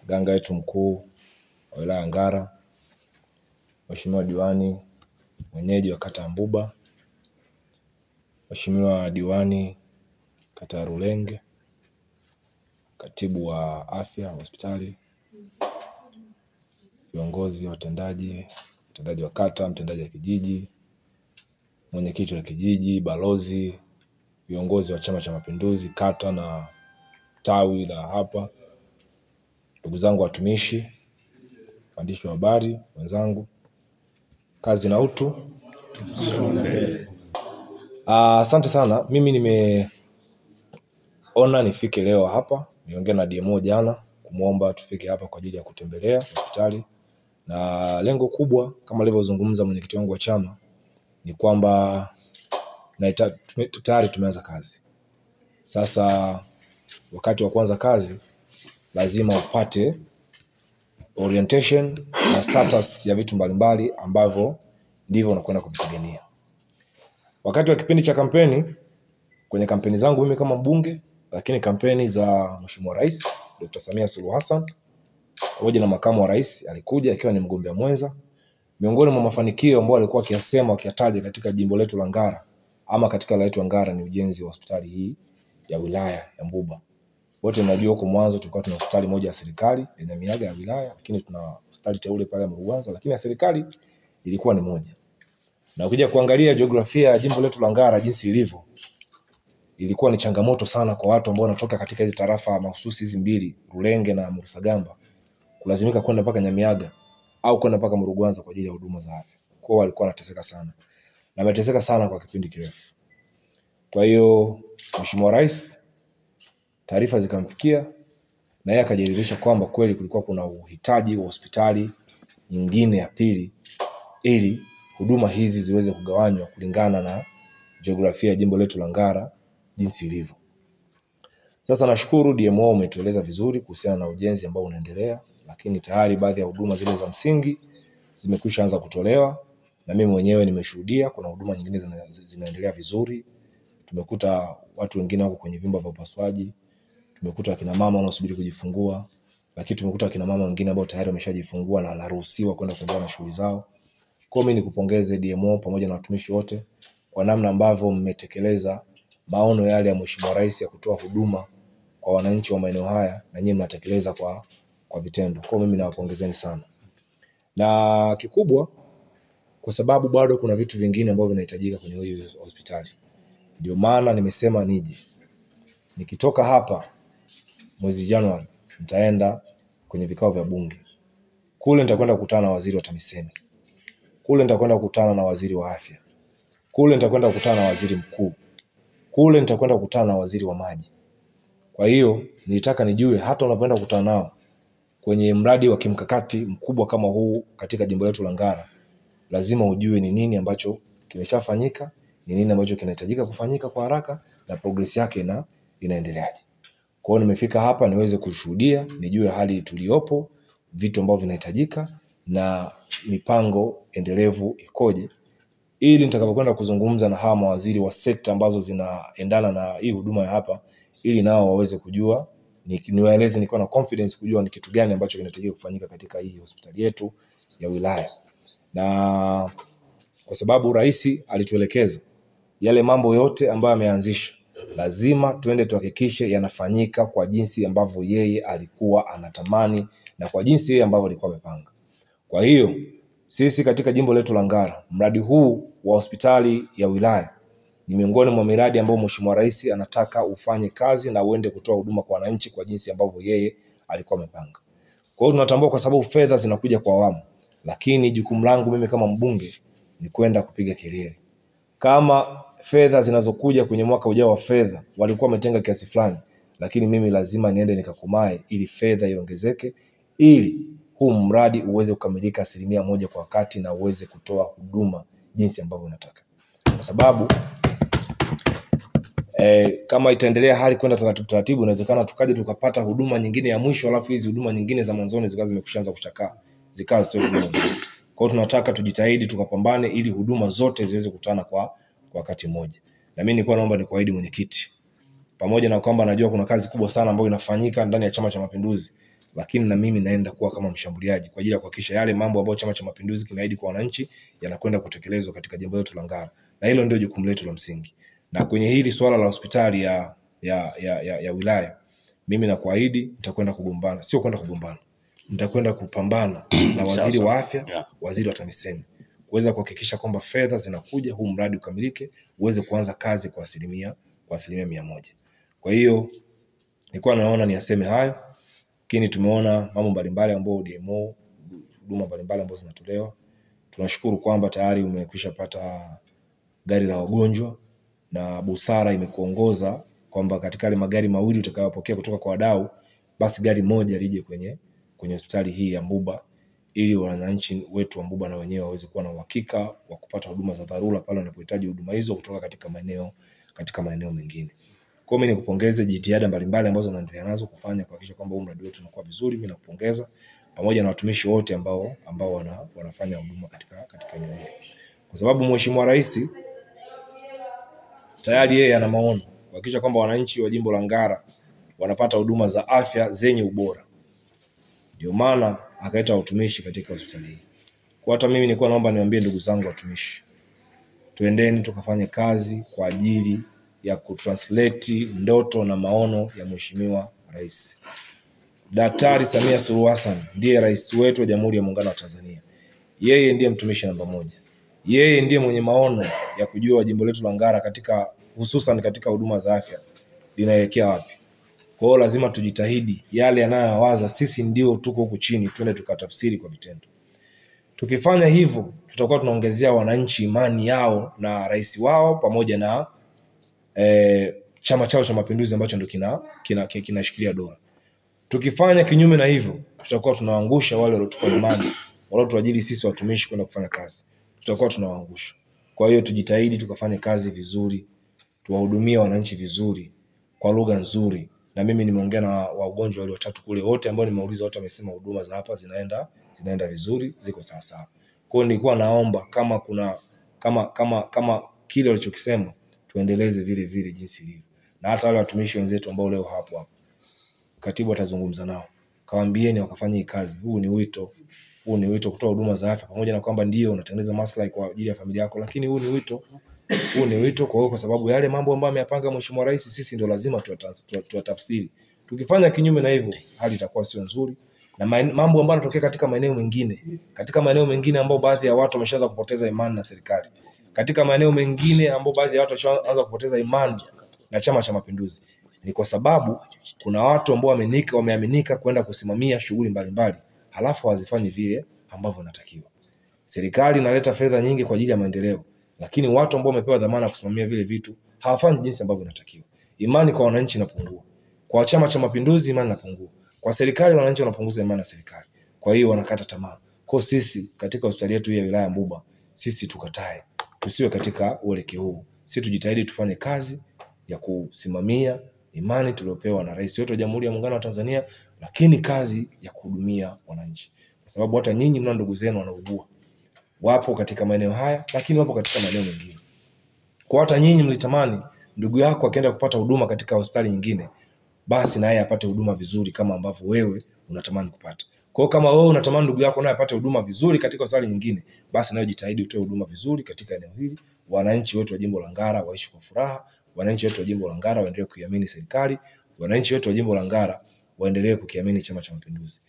mganga wetu mkuu wa wilaya Ngara, Mheshimiwa Diwani mwenyeji wa kata Mbuba, Mheshimiwa Diwani kata ya Rulenge, katibu wa afya hospitali, viongozi watendaji wa kata, mtendaji wa kijiji, mwenyekiti wa kijiji, balozi, viongozi wa Chama cha Mapinduzi kata na tawi la hapa, ndugu zangu watumishi, waandishi wa habari wenzangu, kazi na utu. Asante sana. Mimi nimeona nifike leo hapa, niongea na DMO jana kumuomba tufike hapa kwa ajili ya kutembelea hospitali, na lengo kubwa kama alivyozungumza mwenyekiti wangu wa chama ni kwamba tayari tumeanza kazi. Sasa wakati wa kuanza kazi lazima upate orientation na status ya vitu mbalimbali ambavyo ndivyo unakwenda kupigania. Wakati wa kipindi cha kampeni, kwenye kampeni zangu mimi kama mbunge, lakini kampeni za Mheshimiwa Rais Dr. Samia Suluhu Hassan pamoja na makamu wa rais alikuja akiwa ni mgombea mwenza, miongoni mwa mafanikio ambayo alikuwa akiyasema akiyataja katika jimbo letu la Ngara ama katika wilaya yetu ya Ngara ni ujenzi wa hospitali hii ya wilaya ya Mbuba. Wote mnajua huko mwanzo tulikuwa tuna hospitali moja ya serikali yenye miaga ya wilaya, lakini tuna hospitali teule pale Mruanza, lakini ya serikali ilikuwa ni moja. Na ukija kuangalia jiografia ya jimbo letu la Ngara jinsi ilivyo, ilikuwa ni changamoto sana kwa watu ambao wanatoka katika hizi tarafa mahususi hizi mbili, Rulenge na Murusagamba, kulazimika kwenda mpaka Nyamiaga au kwenda mpaka Mruanza kwa ajili ya huduma za afya. Kwa hiyo walikuwa wanateseka sana. Na wameteseka sana kwa kipindi kirefu. Kwa hiyo Mheshimiwa Rais taarifa zikamfikia na yeye akajiridhisha kwamba kweli kulikuwa kuna uhitaji wa hospitali nyingine ya pili ili huduma hizi ziweze kugawanywa kulingana na jiografia ya jimbo letu la Ngara jinsi ilivyo. Sasa nashukuru DMO umetueleza vizuri kuhusiana na ujenzi ambao unaendelea, lakini tayari baadhi ya huduma zile za msingi zimekwisha anza kutolewa na mimi mwenyewe nimeshuhudia kuna huduma nyingine zinaendelea vizuri. Tumekuta watu wengine wako kwenye vyumba vya upasuaji, tumekuta akina mama wanaosubiri kujifungua, lakini tumekuta akina mama wengine ambao tayari wameshajifungua na wanaruhusiwa kwenda kuendelea na shughuli zao. Kwa mimi nikupongeze DMO pamoja na watumishi wote kwa namna ambavyo mmetekeleza maono yale ya Mheshimiwa Rais ya kutoa huduma kwa wananchi wa maeneo haya, na nyinyi mnatekeleza kwa vitendo. Kwa mimi nawapongezeni sana. Na kikubwa kwa sababu bado kuna vitu vingine ambavyo vinahitajika kwenye hii hospitali. Ndio maana nimesema nije. Nikitoka hapa mwezi Januari nitaenda kwenye vikao vya bunge. Kule nitakwenda kukutana na waziri wa TAMISEMI. Kule nitakwenda kukutana na waziri wa afya. Kule nitakwenda kukutana na waziri mkuu. Kule nitakwenda kukutana na waziri wa maji. Kwa hiyo nilitaka nijue hata unapoenda kukutana nao kwenye mradi wa kimkakati mkubwa kama huu katika jimbo letu la Ngara, lazima ujue ni nini ambacho kimeshafanyika, ni nini ambacho kinahitajika kufanyika kwa haraka na progress yake inaendeleaje. Kwa hiyo nimefika hapa niweze kushuhudia, nijue hali tuliopo, vitu ambavyo vinahitajika na mipango endelevu ikoje, ili nitakapokwenda kuzungumza na hawa mawaziri wa sekta ambazo zinaendana na hii huduma ya hapa, ili nao waweze kujua, niwaeleze nikiwa na confidence kujua ni kitu gani ambacho kinahitajika kufanyika katika hii hospitali yetu ya wilaya. Na kwa sababu rais alituelekeza yale mambo yote ambayo ameanzisha, lazima tuende tuhakikishe yanafanyika kwa jinsi ambavyo yeye alikuwa anatamani na kwa jinsi yeye ambavyo alikuwa amepanga. Kwa hiyo sisi katika jimbo letu la Ngara, mradi huu wa hospitali ya wilaya ni miongoni mwa miradi ambayo Mheshimiwa Rais anataka ufanye kazi na uende kutoa huduma kwa wananchi kwa jinsi ambavyo yeye alikuwa amepanga. Kwa hiyo tunatambua kwa sababu fedha zinakuja kwa awamu, lakini jukumu langu mimi kama mbunge ni kwenda kupiga kelele. Kama fedha zinazokuja kwenye mwaka ujao wa fedha walikuwa wametenga kiasi fulani, lakini mimi lazima niende nikakomae ili fedha iongezeke, ili huu mradi uweze kukamilika 100% kwa wakati na uweze kutoa huduma jinsi ambavyo unataka. Kwa sababu kama itaendelea hali kwenda taratibu, inawezekana tukaje tukapata huduma nyingine ya mwisho, alafu hizi huduma nyingine za mwanzoni zikawa zimekushaanza kuchakaa, zikawa zitoe huduma. Kwa hiyo tunataka tujitahidi tukapambane ili huduma zote ziweze kukutana kwa wakati mmoja. Na mimi nilikuwa naomba nikuahidi mwenyekiti, pamoja na kwamba najua kuna kazi kubwa sana ambayo inafanyika ndani ya Chama cha Mapinduzi, lakini na mimi naenda kuwa kama mshambuliaji kwa ajili ya kuhakikisha yale mambo ambayo Chama cha Mapinduzi kinaahidi kwa wananchi yanakwenda kutekelezwa katika jimbo letu la Ngara, na hilo ndio jukumu letu la msingi. Na kwenye hili swala la hospitali ya wilaya, mimi nakuahidi nitakwenda kugombana, sio kwenda kugombana, nitakwenda kupambana na waziri wa afya, waziri wa TAMISEMI, kuweza kuhakikisha kwamba fedha zinakuja, huu mradi ukamilike, uweze kuanza kazi kwa asilimia 100. Kwa hiyo nilikuwa naona niaseme hayo, lakini tumeona mambo mbalimbali ambayo DMO, huduma mbalimbali ambazo zinatolewa. Tunashukuru kwamba tayari umekwisha pata gari la wagonjwa, na busara imekuongoza kwamba katika ile magari mawili utakayopokea kutoka kwa wadau, basi gari moja lije kwenye hospitali hii ya Mbuba, ili wananchi wetu wa Mbuba na wenyewe waweze kuwa na uhakika wa kupata huduma za dharura pale wanapohitaji huduma hizo kutoka katika maeneo mengine. Kwa mimi nikupongeze jitihada mbalimbali ambazo unaendelea nazo kufanya kuhakikisha kwamba mradi wetu unakuwa vizuri. Mimi nakupongeza pamoja na watumishi wote ambao wanafanya huduma katika eneo hili. Kwa sababu Mheshimiwa Rais tayari yeye ana maono kuhakikisha kwamba wananchi wa jimbo la Ngara wanapata huduma za afya zenye ubora. Ndio maana akaleta utumishi katika hospitali hii. Kwa hata mimi nilikuwa naomba niwaambie ndugu zangu watumishi, tuendeni tukafanye kazi kwa ajili ya kutranslate ndoto na maono ya Mheshimiwa Rais. Daktari Samia Suluhu Hassan ndiye rais wetu wa Jamhuri ya Muungano wa Tanzania. Yeye ndiye mtumishi namba 1. Yeye ndiye mwenye maono ya kujua jimbo letu la Ngara hususan katika huduma za afya linaelekea wapi. Kwa hiyo lazima tujitahidi yale yanayowaza sisi ndio tuko huku chini, twende tukatafsiri kwa vitendo. Tukifanya hivyo tutakuwa tunaongezea wananchi imani yao na rais wao pamoja na chama chao cha Mapinduzi ambacho ndio kinashikilia dola. Tukifanya kinyume na hivyo, tutakuwa tunawaangusha wale waliotupa imani, wale tuajiri sisi watumishi kwenda kufanya kazi. Tutakuwa tunawaangusha. Kwa hiyo tujitahidi tukafanye kazi vizuri, tuwahudumie wananchi vizuri kwa lugha nzuri. Na mimi nimeongea na wagonjwa wale watatu kule, wote ambao nimeuliza wote wamesema huduma za hapa zinaenda vizuri, ziko sawa sawa. Kwa hiyo nilikuwa naomba kama kile walichokisema tuendeleze vile vile jinsi ilivyo. Na hata wale watumishi wenzetu ambao leo hapo katibu atazungumza nao, kawaambieni wakafanye kazi. Huu ni wito kutoa huduma za afya, pamoja na kwamba ndio unatengeneza maslahi kwa ajili ya familia yako, lakini huu ni wito kwa sababu yale mambo ambayo ameyapanga Mheshimiwa Rais sisi ndio lazima tuwatafsiri. Tukifanya kinyume na hivyo, hali itakuwa sio nzuri. Na mambo ambayo yanatokea katika maeneo mengine ambao baadhi ya watu wameshaanza kupoteza imani na serikali, katika maeneo mengine ambao baadhi ya watu wameshaanza kupoteza imani na Chama cha Mapinduzi, ni kwa sababu kuna watu ambao wameaminika kwenda kusimamia shughuli mbalimbali, halafu hawazifanyi vile ambavyo inatakiwa. Serikali inaleta fedha nyingi kwa ajili ya maendeleo, lakini watu ambao wamepewa dhamana kusimamia vile vitu hawafanyi jinsi ambavyo inatakiwa. Imani kwa wananchi inapungua. Kwa Chama cha Mapinduzi imani inapungua. Kwa serikali wananchi wanapunguza imani na serikali. Kwa hiyo wanakata tamaa. Kwa sisi katika hospitali yetu ya wilaya Mbuba, sisi tukatae. Tusiwe katika uelekeo huu. Sisi tujitahidi tufanye kazi ya kusimamia imani tuliopewa na rais wetu wa Jamhuri ya Muungano wa Tanzania, lakini kazi ya kuhudumia wananchi. Kwa sababu hata nyinyi mna ndugu zenu wanaugua. Wapo katika maeneo haya, lakini wapo katika maeneo mengine. Kwa hata nyinyi mlitamani ndugu yako akaenda kupata huduma katika hospitali nyingine, basi na yeye apate huduma vizuri kama ambavyo wewe unatamani kupata. Kwa hiyo kama wewe unatamani ndugu yako naye apate huduma vizuri katika hospitali nyingine, basi nawe jitahidi utoe huduma vizuri katika eneo hili. Wananchi wetu wa jimbo la Ngara waishi kwa furaha. Wananchi wetu wa jimbo la Ngara waendelee kuiamini serikali. Wananchi wetu wa jimbo la Ngara waendelee kukiamini Chama cha Mapinduzi.